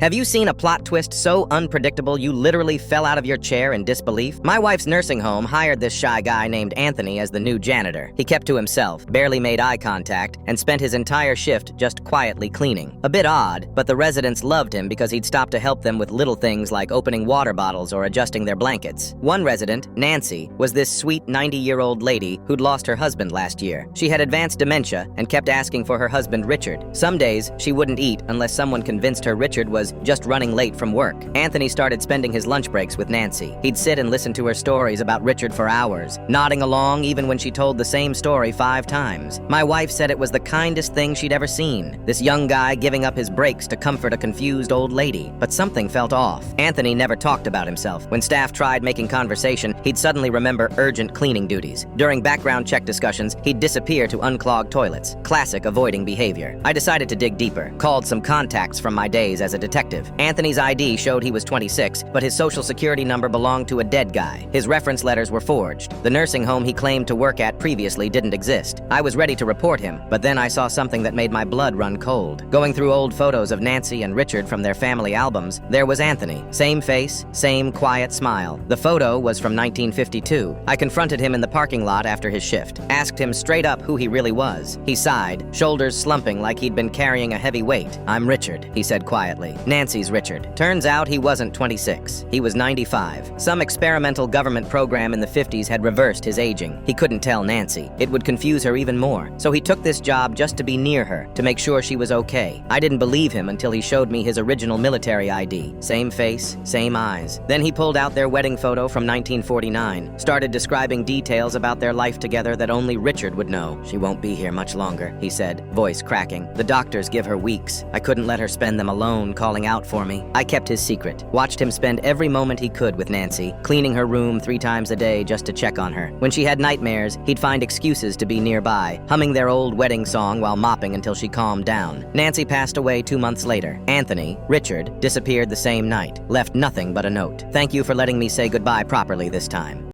Have you seen a plot twist so unpredictable you literally fell out of your chair in disbelief? My wife's nursing home hired this shy guy named Anthony as the new janitor. He kept to himself, barely made eye contact, and spent his entire shift just quietly cleaning. A bit odd, but the residents loved him because he'd stop to help them with little things like opening water bottles or adjusting their blankets. One resident, Nancy, was this sweet 90-year-old lady who'd lost her husband last year. She had advanced dementia and kept asking for her husband Richard. Some days, she wouldn't eat unless someone convinced her Richard was just running late from work. Anthony started spending his lunch breaks with Nancy. He'd sit and listen to her stories about Richard for hours, nodding along even when she told the same story 5 times. My wife said it was the kindest thing she'd ever seen. This young guy giving up his breaks to comfort a confused old lady. But something felt off. Anthony never talked about himself. When staff tried making conversation, he'd suddenly remember urgent cleaning duties. During background check discussions, he'd disappear to unclog toilets. Classic avoiding behavior. I decided to dig deeper. Called some contacts from my days as a detective. Anthony's ID showed he was 26, but his social security number belonged to a dead guy. His reference letters were forged. The nursing home he claimed to work at previously didn't exist. I was ready to report him, but then I saw something that made my blood run cold. Going through old photos of Nancy and Richard from their family albums, there was Anthony. Same face, same quiet smile. The photo was from 1952. I confronted him in the parking lot after his shift. Asked him straight up who he really was. He sighed, shoulders slumping like he'd been carrying a heavy weight. "I'm Richard," he said quietly. "Nancy's Richard." Turns out he wasn't 26. He was 95. Some experimental government program in the 50s had reversed his aging. He couldn't tell Nancy. It would confuse her even more. So he took this job just to be near her, to make sure she was okay. I didn't believe him until he showed me his original military ID. Same face, same eyes. Then he pulled out their wedding photo from 1949, started describing details about their life together that only Richard would know. "She won't be here much longer," he said, voice cracking. "The doctors give her weeks. I couldn't let her spend them alone calling out for me." I kept his secret, watched him spend every moment he could with Nancy, cleaning her room 3 times a day just to check on her. When she had nightmares, he'd find excuses to be nearby, humming their old wedding song while mopping until she calmed down. Nancy passed away 2 months later. Anthony, Richard, disappeared the same night, left nothing but a note. "Thank you for letting me say goodbye properly this time."